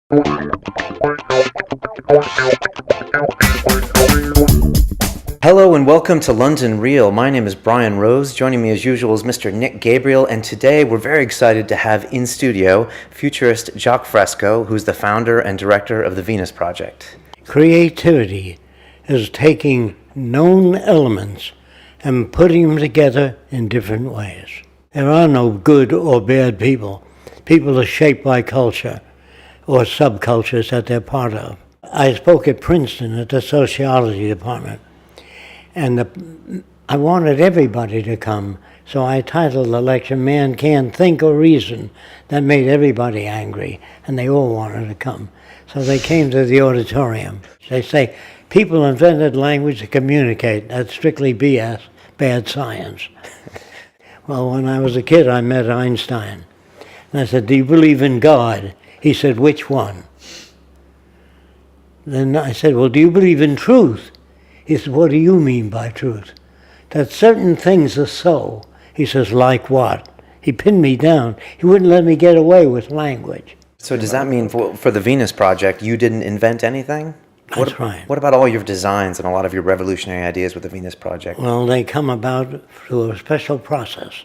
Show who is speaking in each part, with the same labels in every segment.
Speaker 1: Hello and welcome to London Real. My name is Brian Rose. Joining me as usual is Mr. Nick Gabriel, and today we're very excited to have in studio futurist Jacque Fresco, who's the founder and director of the Venus Project.
Speaker 2: Creativity is taking known elements and putting them together in different ways. There are no good or bad people. People are shaped by culture or subcultures that they're part of. I spoke at Princeton at the sociology department, and I wanted everybody to come, so I titled the lecture, Man Can't Think or Reason. That made everybody angry, and they all wanted to come. So they came to the auditorium. They say, people invented language to communicate. That's strictly BS, bad science. Well, when I was a kid, I met Einstein. And I said, do you believe in God? He said, which one? Then I said, well, do you believe in truth? He said, what do you mean by truth? That certain things are so. He says, like what? He pinned me down. He wouldn't let me get away with language.
Speaker 1: So does that mean for the Venus Project, you didn't invent anything?
Speaker 2: That's right.
Speaker 1: What about all your designs and a lot of your revolutionary ideas with the Venus Project?
Speaker 2: Well, they come about through a special process.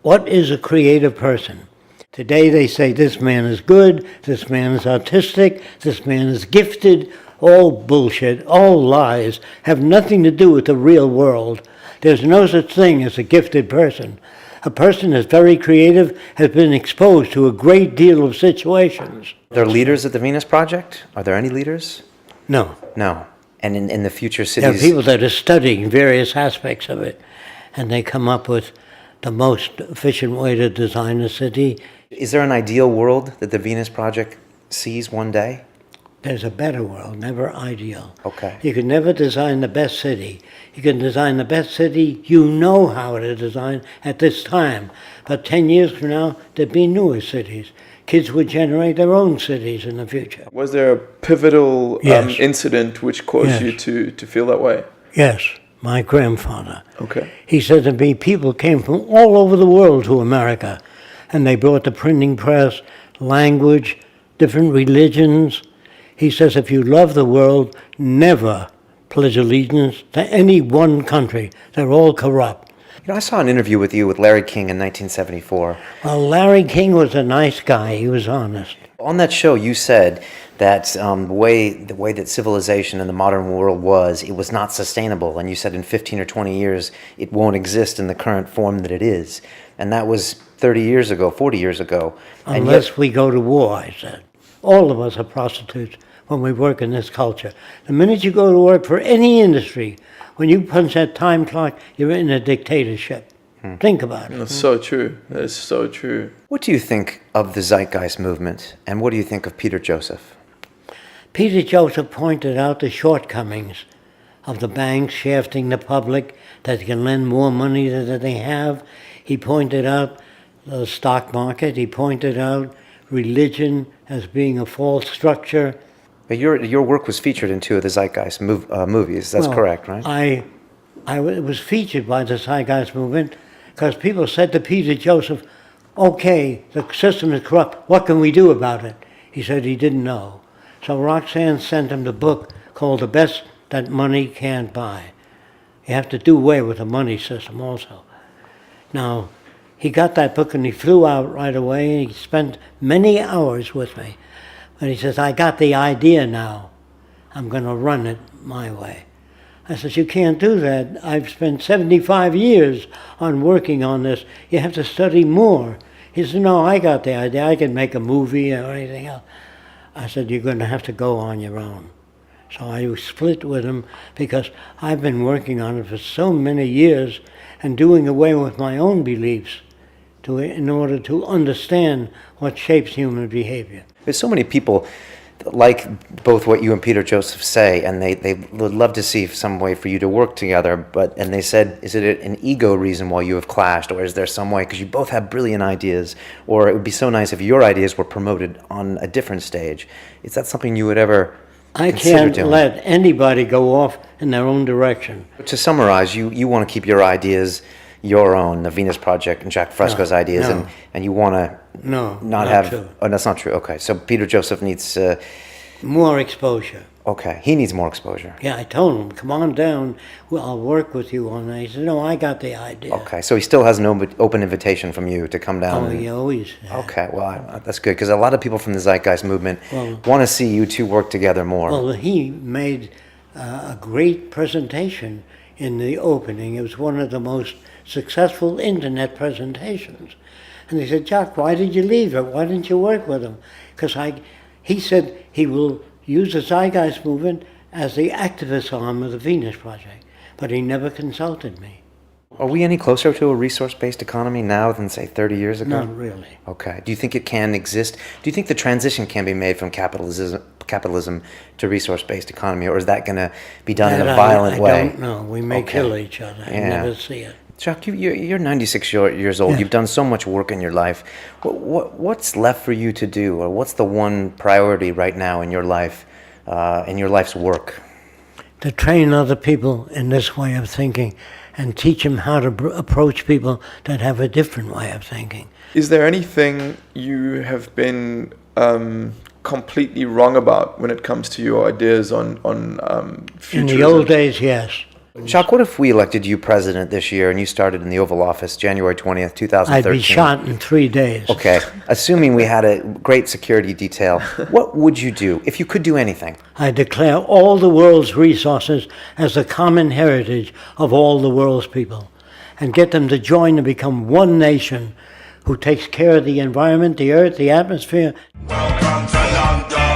Speaker 2: What is a creative person? Today they say this man is good, this man is artistic, this man is gifted. All bullshit, all lies, have nothing to do with the real world. There's no such thing as a gifted person. A person that's very creative has been exposed to a great deal of situations.
Speaker 1: There are leaders at the Venus Project? Are there any leaders?
Speaker 2: No.
Speaker 1: No. And in the future cities?
Speaker 2: There are people that are studying various aspects of it, and they come up with the most efficient way to design a city.
Speaker 1: Is there an ideal world that the Venus Project sees one day?
Speaker 2: There's a better world, never ideal.
Speaker 1: Okay.
Speaker 2: You can never design the best city. You can design the best city you know how to design at this time. But 10 years from now, there'd be newer cities. Kids would generate their own cities in the future.
Speaker 3: Was there a pivotal incident which caused you to feel that way?
Speaker 2: Yes, my grandfather.
Speaker 3: Okay.
Speaker 2: He said to me, people came from all over the world to America, and they brought the printing press, language, different religions. He says, if you love the world, never pledge allegiance to any one country. They're all corrupt.
Speaker 1: You know, I saw an interview with you with Larry King in 1974.
Speaker 2: Well, Larry King was a nice guy. He was honest.
Speaker 1: On that show, you said that the way that civilization in the modern world was, it was not sustainable. And you said in 15 or 20 years, it won't exist in the current form that it is. And that was 30 years ago, 40 years ago.
Speaker 2: Unless we go to war, I said. All of us are prostitutes when we work in this culture. The minute you go to work for any industry, when you punch that time clock, you're in a dictatorship. Think about it.
Speaker 3: That's so true. That is so true.
Speaker 1: What do you think of the Zeitgeist movement, and what do you think of Peter Joseph?
Speaker 2: Peter Joseph pointed out the shortcomings of the banks shafting the public that they can lend more money than they have. He pointed out the stock market. He pointed out religion as being a false structure.
Speaker 1: But your work was featured in two of the Zeitgeist movies. That's correct, right?
Speaker 2: I was featured by the Zeitgeist movement because people said to Peter Joseph, okay, the system is corrupt. What can we do about it? He said he didn't know. So Roxanne sent him the book called The Best That Money Can't Buy. You have to do away with the money system also. Now, he got that book and he flew out right away, and he spent many hours with me. And he says, I got the idea now. I'm going to run it my way. I said, you can't do that. I've spent 75 years on working on this. You have to study more. He said, no, I got the idea. I can make a movie or anything else. I said, you're going to have to go on your own. So I split with him because I've been working on it for so many years and doing away with my own beliefs in order to understand what shapes human behavior.
Speaker 1: There's so many people like both what you and Peter Joseph say, and they would love to see some way for you to work together, and they said, is it an ego reason why you have clashed, or is there some way, because you both have brilliant ideas, or it would be so nice if your ideas were promoted on a different stage. Is that something you would ever
Speaker 2: I can't let anybody go off in their own direction.
Speaker 1: To summarize, you want to keep your ideas, your own, the Venus Project and Jacque Fresco's ideas,
Speaker 2: no.
Speaker 1: and you want to not have...
Speaker 2: True.
Speaker 1: Oh, that's not true. Okay, so Peter Joseph needs...
Speaker 2: More exposure.
Speaker 1: Okay, he needs more exposure.
Speaker 2: Yeah, I told him, come on down, I'll work with you on that. He said, no, I got the idea.
Speaker 1: Okay, so he still has an open invitation from you to come down.
Speaker 2: Oh, he always...
Speaker 1: Okay, well, that's good, because a lot of people from the Zeitgeist movement want to see you two work together more.
Speaker 2: Well, he made a great presentation in the opening. It was one of the most successful internet presentations. And he said, Jacque, why did you leave it? Why didn't you work with him? Because he said he will use the Zeitgeist movement as the activist arm of the Venus Project, but he never consulted me.
Speaker 1: Are we any closer to a resource-based economy now than, say, 30 years ago?
Speaker 2: Not really.
Speaker 1: Okay. Do you think it can exist? Do you think the transition can be made from capitalism to resource-based economy, or is that going to be done in a violent way?
Speaker 2: I don't know. We may kill each other. I never see it.
Speaker 1: Jacque, you're 96 years old.
Speaker 2: Yes.
Speaker 1: You've done so much work in your life. What's left for you to do, or what's the one priority right now in your life, in your life's work?
Speaker 2: To train other people in this way of thinking and teach them how to approach people that have a different way of thinking.
Speaker 3: Is there anything you have been completely wrong about when it comes to your ideas on futurism?
Speaker 2: In the old days, yes.
Speaker 1: Jacque, what if we elected you president this year and you started in the Oval Office January 20th, 2013?
Speaker 2: I'd be shot in 3 days.
Speaker 1: Okay. Assuming we had a great security detail, what would you do if you could do anything?
Speaker 2: I declare all the world's resources as the common heritage of all the world's people and get them to join and become one nation who takes care of the environment, the earth, the atmosphere.
Speaker 4: Welcome to London.